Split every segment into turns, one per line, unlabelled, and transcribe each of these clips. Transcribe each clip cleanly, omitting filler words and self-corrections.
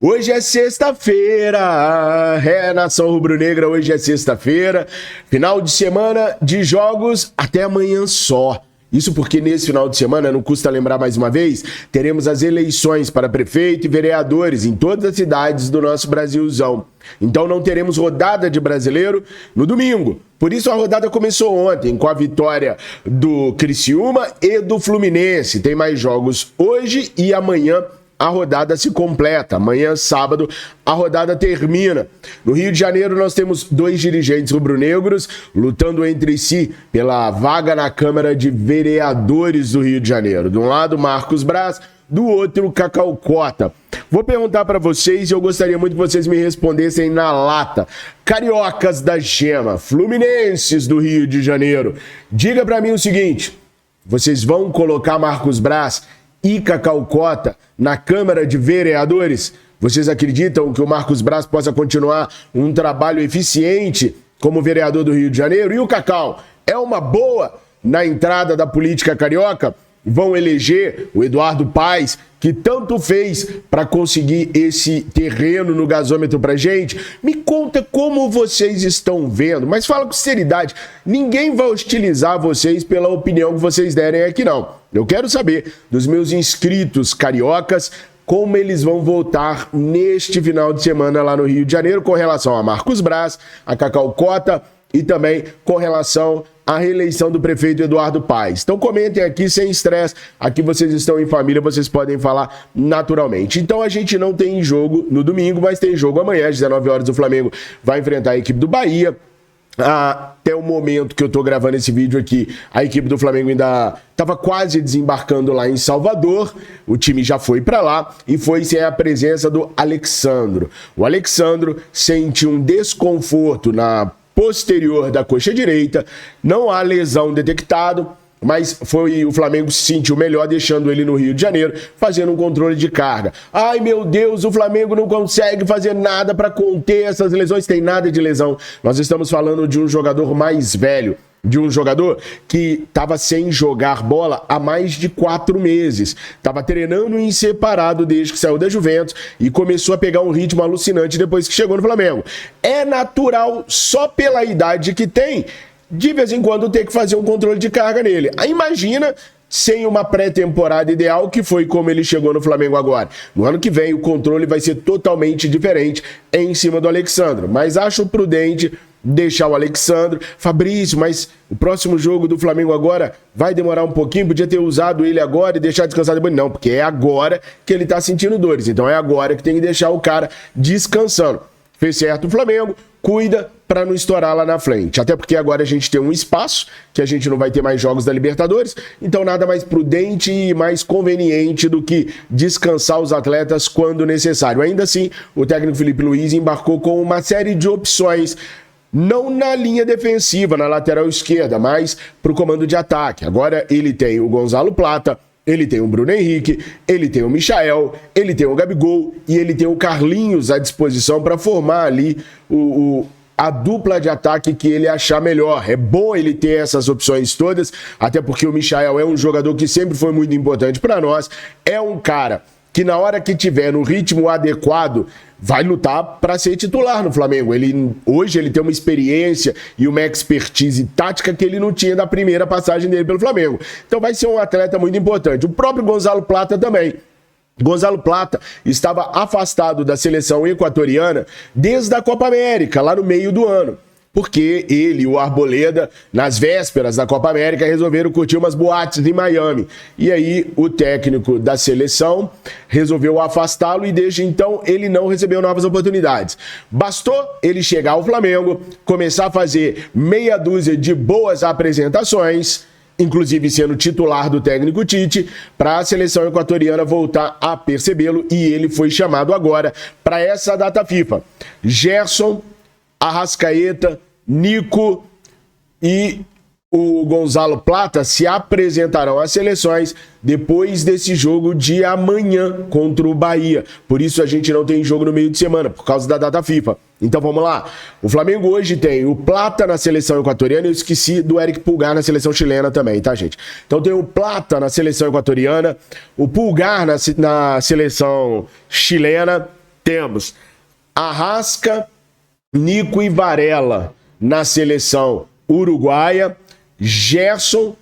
Hoje é sexta-feira, nação rubro-negra, hoje é sexta-feira, final de semana de jogos até amanhã só. Isso porque nesse final de semana, não custa lembrar mais uma vez, teremos as eleições para prefeito e vereadores em todas as cidades do nosso Brasilzão. Então não teremos rodada de brasileiro no domingo. Por isso a rodada começou ontem com a vitória do Criciúma e do Fluminense. Tem mais jogos hoje e amanhã. A rodada se completa. Amanhã, sábado, a rodada termina. No Rio de Janeiro, nós temos dois dirigentes rubro-negros lutando entre si pela vaga na Câmara de Vereadores do Rio de Janeiro. De um lado, Marcos Braz, do outro, Cacau Cota. Vou perguntar para vocês e eu gostaria muito que vocês me respondessem na lata. Cariocas da Gema, fluminenses do Rio de Janeiro. Diga para mim o seguinte, vocês vão colocar Marcos Braz e Cacau Cota na Câmara de Vereadores? Vocês acreditam que o Marcos Braz possa continuar um trabalho eficiente como vereador do Rio de Janeiro? E o Cacau é uma boa na entrada da política carioca? Vão eleger o Eduardo Paes, que tanto fez para conseguir esse terreno no gasômetro pra gente? Me conta como vocês estão vendo, mas fala com sinceridade, ninguém vai hostilizar vocês pela opinião que vocês derem aqui não. Eu quero saber dos meus inscritos cariocas como eles vão votar neste final de semana lá no Rio de Janeiro com relação a Marcos Braz, a Cacau Cota e também com relação à reeleição do prefeito Eduardo Paes. Então comentem aqui sem estresse, aqui vocês estão em família, vocês podem falar naturalmente. Então a gente não tem jogo no domingo, mas tem jogo amanhã, às 19 horas o Flamengo vai enfrentar a equipe do Bahia. Até o momento que eu tô gravando esse vídeo aqui, a equipe do Flamengo ainda estava quase desembarcando lá em Salvador, o time já foi para lá e foi sem a presença do Alexandro. O Alexandro sente um desconforto na posterior da coxa direita, não há lesão detectado, mas o Flamengo se sentiu melhor deixando ele no Rio de Janeiro, fazendo um controle de carga. Ai meu Deus, o Flamengo não consegue fazer nada para conter essas lesões, tem nada de lesão. Nós estamos falando de um jogador mais velho, de um jogador que estava sem jogar bola há mais de 4 meses. Estava treinando em separado desde que saiu da Juventus e começou a pegar um ritmo alucinante depois que chegou no Flamengo. É natural, só pela idade que tem, de vez em quando ter que fazer um controle de carga nele. Aí imagina sem uma pré-temporada ideal, que foi como ele chegou no Flamengo agora. No ano que vem o controle vai ser totalmente diferente em cima do Alexandro, mas acho prudente deixar o Alexandro. Fabrício, mas o próximo jogo do Flamengo agora vai demorar um pouquinho, podia ter usado ele agora e deixar descansar depois. Não, porque é agora que ele tá sentindo dores, então é agora que tem que deixar o cara descansando. Fez certo o Flamengo, cuida para não estourar lá na frente. Até porque agora a gente tem um espaço, que a gente não vai ter mais jogos da Libertadores, então nada mais prudente e mais conveniente do que descansar os atletas quando necessário. Ainda assim, o técnico Felipe Luiz embarcou com uma série de opções, não na linha defensiva, na lateral esquerda, mas para o comando de ataque. Agora ele tem o Gonzalo Plata, ele tem o Bruno Henrique, ele tem o Michael, ele tem o Gabigol e ele tem o Carlinhos à disposição para formar ali a dupla de ataque que ele achar melhor. É bom ele ter essas opções todas, até porque o Michael é um jogador que sempre foi muito importante para nós, é um cara que na hora que tiver no ritmo adequado, vai lutar para ser titular no Flamengo. Hoje ele tem uma experiência e uma expertise tática que ele não tinha da primeira passagem dele pelo Flamengo. Então vai ser um atleta muito importante. O próprio Gonzalo Plata também. Gonzalo Plata estava afastado da seleção equatoriana desde a Copa América, lá no meio do ano. Porque ele e o Arboleda, nas vésperas da Copa América, resolveram curtir umas boates em Miami. E aí o técnico da seleção resolveu afastá-lo e desde então ele não recebeu novas oportunidades. Bastou ele chegar ao Flamengo, começar a fazer meia dúzia de boas apresentações, inclusive sendo titular do técnico Tite, para a seleção equatoriana voltar a percebê-lo e ele foi chamado agora para essa data FIFA. Gerson, Arrascaeta, Nico e o Gonzalo Plata se apresentarão às seleções depois desse jogo de amanhã contra o Bahia. Por isso a gente não tem jogo no meio de semana, por causa da data FIFA. Então vamos lá. O Flamengo hoje tem o Plata na seleção equatoriana, eu esqueci do Eric Pulgar na seleção chilena também, tá, gente? Então tem o Plata na seleção equatoriana, o Pulgar na seleção chilena, temos Arrasca, Nico e Varela na seleção uruguaia, Gerson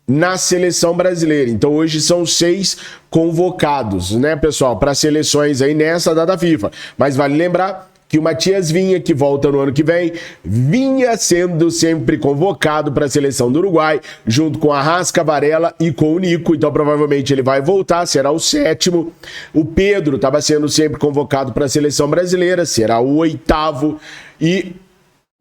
na seleção brasileira. Então hoje são 6 convocados, né, pessoal, para seleções aí nessa data FIFA. Mas vale lembrar que o Matias Vinha, que volta no ano que vem, vinha sendo sempre convocado para a seleção do Uruguai, junto com a Arrasca, Varela e com o Nico, então provavelmente ele vai voltar, será o 7º. O Pedro estava sendo sempre convocado para a seleção brasileira, será o 8º. E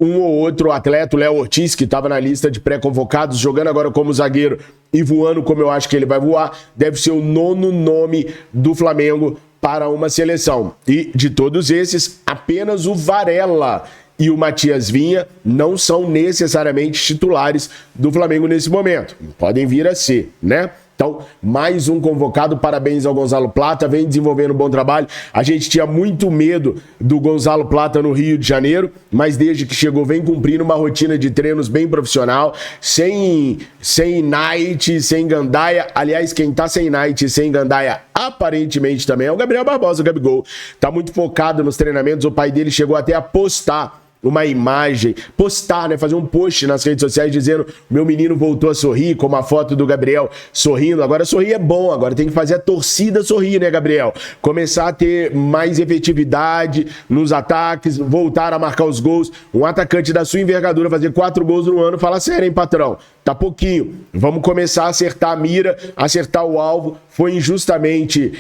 um ou outro atleta, o Léo Ortiz, que estava na lista de pré-convocados, jogando agora como zagueiro e voando como eu acho que ele vai voar, deve ser o 9º nome do Flamengo para uma seleção. E de todos esses, apenas o Varela e o Matias Vinha não são necessariamente titulares do Flamengo nesse momento. Podem vir a ser, né? Então, mais um convocado, parabéns ao Gonzalo Plata, vem desenvolvendo um bom trabalho. A gente tinha muito medo do Gonzalo Plata no Rio de Janeiro, mas desde que chegou vem cumprindo uma rotina de treinos bem profissional, sem Knight, sem Gandaia. Aliás, quem tá sem Knight e sem Gandaia aparentemente também é o Gabriel Barbosa, o Gabigol. Tá muito focado nos treinamentos, o pai dele chegou até a postar uma imagem, postar, né, fazer um post nas redes sociais dizendo: meu menino voltou a sorrir, com uma foto do Gabriel sorrindo. Agora sorrir é bom, agora tem que fazer a torcida sorrir, né, Gabriel? Começar a ter mais efetividade nos ataques, voltar a marcar os gols. Um atacante da sua envergadura fazer 4 gols no ano, fala sério, hein, patrão? Tá pouquinho. Vamos começar a acertar a mira, acertar o alvo. Foi injustamente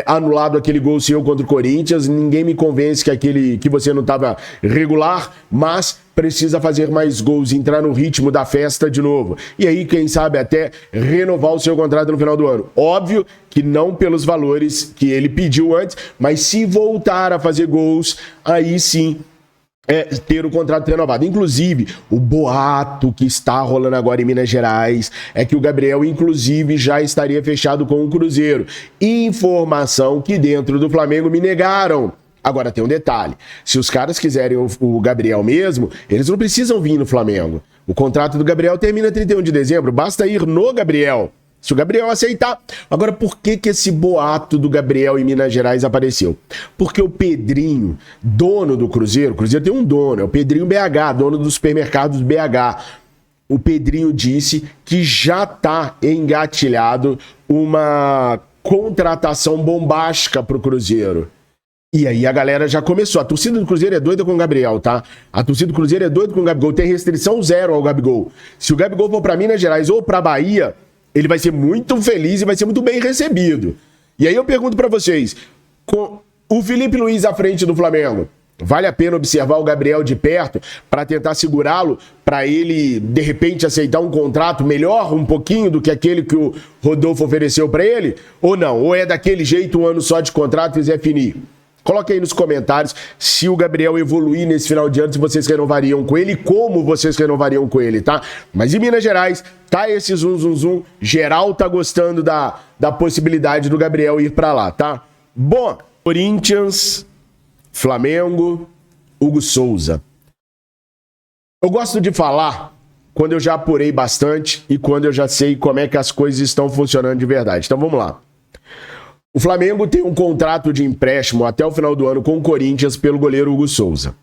anulado aquele gol seu contra o Corinthians. Ninguém me convence que você não estava regular, mas precisa fazer mais gols, entrar no ritmo da festa de novo. E aí, quem sabe, até renovar o seu contrato no final do ano. Óbvio que não pelos valores que ele pediu antes, mas se voltar a fazer gols, aí sim ter o contrato renovado. Inclusive, o boato que está rolando agora em Minas Gerais é que o Gabriel, inclusive, já estaria fechado com o Cruzeiro. Informação que dentro do Flamengo me negaram. Agora tem um detalhe, se os caras quiserem o Gabriel mesmo, eles não precisam vir no Flamengo. O contrato do Gabriel termina 31 de dezembro, basta ir no Gabriel. Se o Gabriel aceitar. Agora, por que esse boato do Gabriel em Minas Gerais apareceu? Porque o Pedrinho, dono do Cruzeiro, o Cruzeiro tem um dono, é o Pedrinho BH, dono dos supermercados BH. O Pedrinho disse que já está engatilhado uma contratação bombástica para o Cruzeiro. E aí a galera já começou. A torcida do Cruzeiro é doida com o Gabriel, tá? A torcida do Cruzeiro é doida com o Gabigol. Tem restrição 0 ao Gabigol. Se o Gabigol for para Minas Gerais ou para Bahia, ele vai ser muito feliz e vai ser muito bem recebido. E aí eu pergunto pra vocês, com o Felipe Luiz à frente do Flamengo, vale a pena observar o Gabriel de perto para tentar segurá-lo, para ele, de repente, aceitar um contrato melhor, um pouquinho do que aquele que o Rodolfo ofereceu para ele? Ou não? Ou é daquele jeito, um ano só de contrato e Zé Fini? Coloque aí nos comentários se o Gabriel evoluir nesse final de ano, se vocês renovariam com ele, como vocês renovariam com ele, tá? Mas em Minas Gerais, tá esse zum. Geral tá gostando da possibilidade do Gabriel ir pra lá, tá? Bom, Corinthians, Flamengo, Hugo Souza. Eu gosto de falar quando eu já apurei bastante e quando eu já sei como é que as coisas estão funcionando de verdade. Então vamos lá. O Flamengo tem um contrato de empréstimo até o final do ano com o Corinthians pelo goleiro Hugo Souza.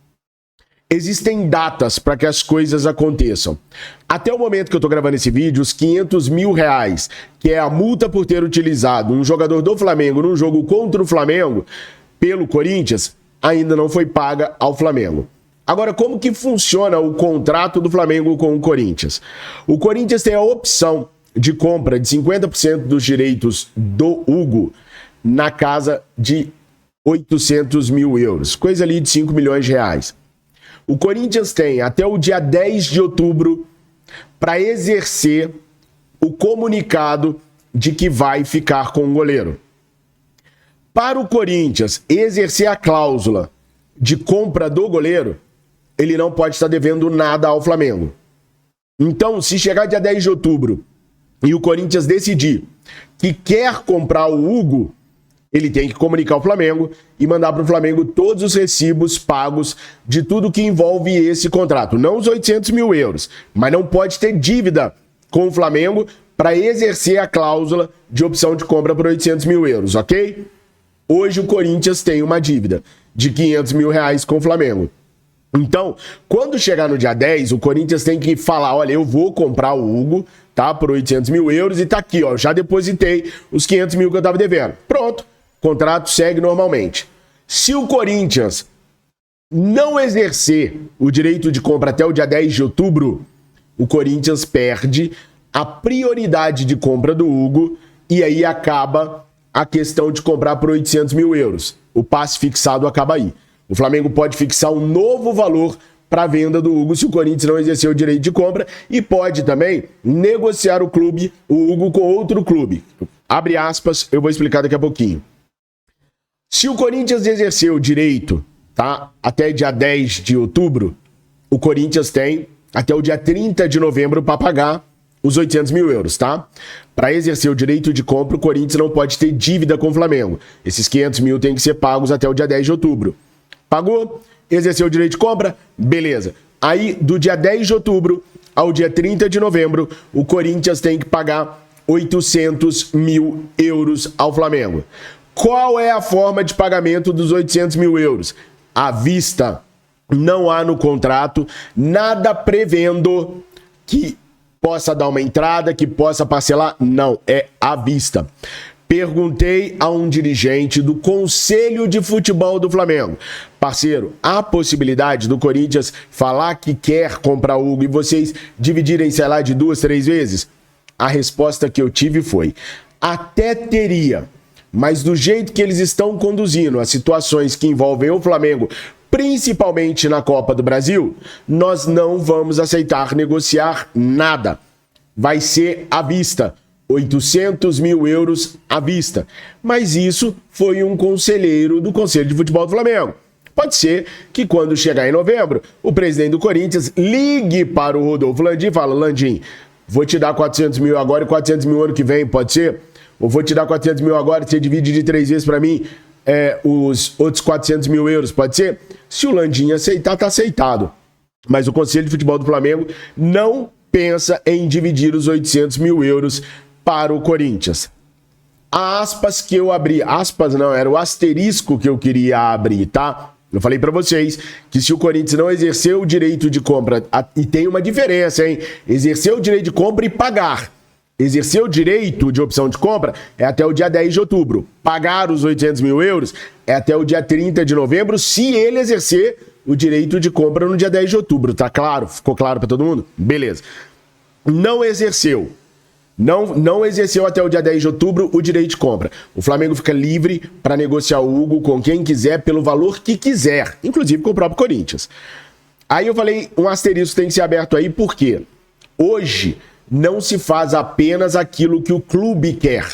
Existem datas para que as coisas aconteçam. Até o momento que eu estou gravando esse vídeo, os R$500 mil, que é a multa por ter utilizado um jogador do Flamengo num jogo contra o Flamengo pelo Corinthians, ainda não foi paga ao Flamengo. Agora, como que funciona o contrato do Flamengo com o Corinthians? O Corinthians tem a opção de compra de 50% dos direitos do Hugo na casa de 800 mil euros, coisa ali de 5 milhões de reais. O Corinthians tem até o dia 10 de outubro para exercer o comunicado de que vai ficar com o goleiro. Para o Corinthians exercer a cláusula de compra do goleiro, ele não pode estar devendo nada ao Flamengo. Então, se chegar dia 10 de outubro e o Corinthians decidir que quer comprar o Hugo, ele tem que comunicar ao Flamengo e mandar para o Flamengo todos os recibos pagos de tudo que envolve esse contrato. Não os 800 mil euros, mas não pode ter dívida com o Flamengo para exercer a cláusula de opção de compra por 800 mil euros, ok? Hoje o Corinthians tem uma dívida de R$500 mil com o Flamengo. Então, quando chegar no dia 10, o Corinthians tem que falar, olha, eu vou comprar o Hugo, tá, por €800 mil e tá aqui, ó, já depositei os 500 mil que eu tava devendo. Pronto, o contrato segue normalmente. Se o Corinthians não exercer o direito de compra até o dia 10 de outubro, o Corinthians perde a prioridade de compra do Hugo e aí acaba a questão de comprar por €800 mil. O passe fixado acaba aí. O Flamengo pode fixar um novo valor para a venda do Hugo se o Corinthians não exercer o direito de compra e pode também negociar o Hugo com outro clube. Abre aspas, eu vou explicar daqui a pouquinho. Se o Corinthians exercer o direito, tá, até dia 10 de outubro, o Corinthians tem até o dia 30 de novembro para pagar os €800 mil, tá? Para exercer o direito de compra, o Corinthians não pode ter dívida com o Flamengo. Esses 500 mil têm que ser pagos até o dia 10 de outubro. Pagou, exerceu o direito de compra, beleza. Aí, do dia 10 de outubro ao dia 30 de novembro, o Corinthians tem que pagar €800 mil ao Flamengo. Qual é a forma de pagamento dos €800 mil? À vista. Não há no contrato nada prevendo que possa dar uma entrada, que possa parcelar. Não, é à vista. Perguntei a um dirigente do Conselho de Futebol do Flamengo. Parceiro, há possibilidade do Corinthians falar que quer comprar o Hugo e vocês dividirem, sei lá, de 2, 3 vezes? A resposta que eu tive foi, até teria, mas do jeito que eles estão conduzindo as situações que envolvem o Flamengo, principalmente na Copa do Brasil, nós não vamos aceitar negociar nada. Vai ser à vista. €800 mil à vista. Mas isso foi um conselheiro do Conselho de Futebol do Flamengo. Pode ser que quando chegar em novembro, o presidente do Corinthians ligue para o Rodolfo Landim e fala, Landim, vou te dar 400 mil agora e 400 mil ano que vem, pode ser? Ou vou te dar 400 mil agora e você divide de 3 vezes para mim os outros 400 mil pode ser? Se o Landim aceitar, tá aceitado. Mas o Conselho de Futebol do Flamengo não pensa em dividir os €800 mil para o Corinthians. A aspas que eu abri, aspas não, era o asterisco que eu queria abrir, tá? Eu falei pra vocês que se o Corinthians não exercer o direito de compra, e tem uma diferença, hein? Exercer o direito de compra e pagar. Exercer o direito de opção de compra é até o dia 10 de outubro. Pagar os €800 mil é até o dia 30 de novembro, se ele exercer o direito de compra no dia 10 de outubro, tá claro? Ficou claro pra todo mundo? Beleza. Não exerceu. Não exerceu até o dia 10 de outubro o direito de compra. O Flamengo fica livre para negociar o Hugo com quem quiser, pelo valor que quiser, inclusive com o próprio Corinthians. Aí eu falei, um asterisco tem que ser aberto aí, por quê? Hoje não se faz apenas aquilo que o clube quer.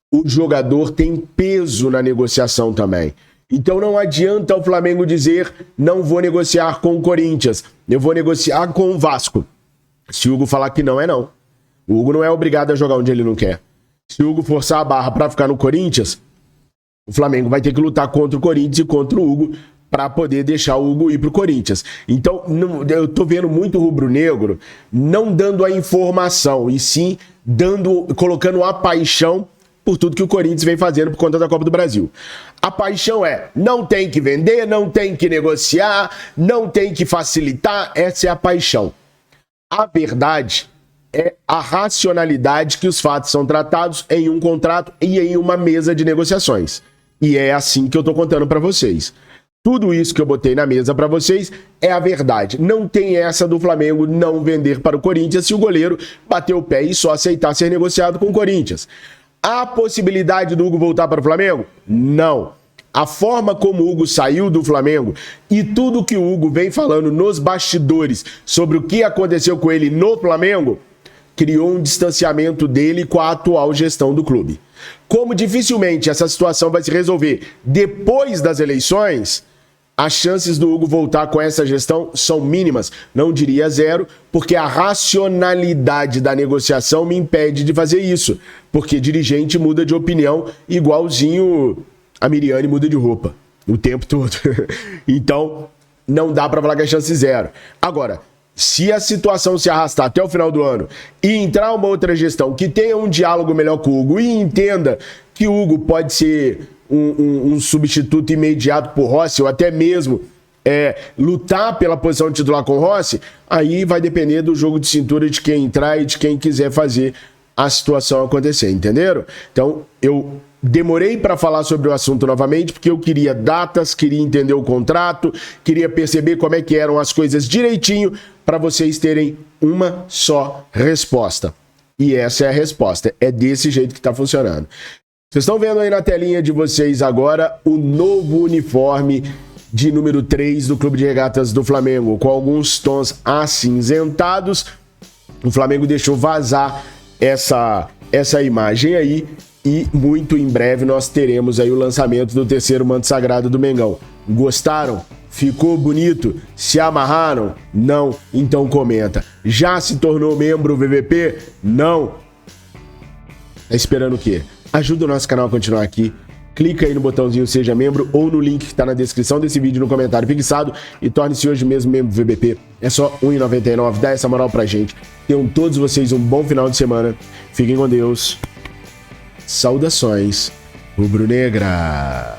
O jogador tem peso na negociação também. Então não adianta o Flamengo dizer, não vou negociar com o Corinthians, eu vou negociar com o Vasco. Se o Hugo falar que não, é não. O Hugo não é obrigado a jogar onde ele não quer. Se o Hugo forçar a barra para ficar no Corinthians, o Flamengo vai ter que lutar contra o Corinthians e contra o Hugo para poder deixar o Hugo ir pro Corinthians. Então, eu tô vendo muito rubro-negro não dando a informação, e sim colocando a paixão por tudo que o Corinthians vem fazendo por conta da Copa do Brasil. A paixão é, não tem que vender, não tem que negociar, não tem que facilitar, essa é a paixão. A verdade é a racionalidade que os fatos são tratados em um contrato e em uma mesa de negociações. E é assim que eu tô contando para vocês. Tudo isso que eu botei na mesa para vocês é a verdade. Não tem essa do Flamengo não vender para o Corinthians se o goleiro bater o pé e só aceitar ser negociado com o Corinthians. Há possibilidade do Hugo voltar para o Flamengo? Não. A forma como o Hugo saiu do Flamengo e tudo que o Hugo vem falando nos bastidores sobre o que aconteceu com ele no Flamengo criou um distanciamento dele com a atual gestão do clube. Como dificilmente essa situação vai se resolver depois das eleições, as chances do Hugo voltar com essa gestão são mínimas, não diria zero, porque a racionalidade da negociação me impede de fazer isso, porque dirigente muda de opinião igualzinho a Miriane muda de roupa o tempo todo. Então, não dá para falar que é chance zero. Agora, Se a situação se arrastar até o final do ano e entrar uma outra gestão que tenha um diálogo melhor com o Hugo e entenda que o Hugo pode ser um substituto imediato por Rossi, ou até mesmo lutar pela posição de titular com o Rossi, aí vai depender do jogo de cintura de quem entrar e de quem quiser fazer a situação acontecer, entenderam? Então, eu demorei para falar sobre o assunto novamente, porque eu queria datas, queria entender o contrato, queria perceber como é que eram as coisas direitinho para vocês terem uma só resposta. E essa é a resposta. É desse jeito que está funcionando. Vocês estão vendo aí na telinha de vocês agora o novo uniforme de número 3 do Clube de Regatas do Flamengo, com alguns tons acinzentados. O Flamengo deixou vazar essa imagem aí e muito em breve nós teremos aí o lançamento do terceiro manto sagrado do Mengão. Gostaram? Ficou bonito? Se amarraram? Não? Então comenta. Já se tornou membro VVP? Não? Tá esperando o quê? Ajuda o nosso canal a continuar aqui. Clica aí no botãozinho Seja Membro ou no link que está na descrição desse vídeo no comentário fixado e torne-se hoje mesmo membro VBP. É só R$ 1,99. Dá essa moral pra gente. Tenham todos vocês um bom final de semana. Fiquem com Deus. Saudações rubro-negras.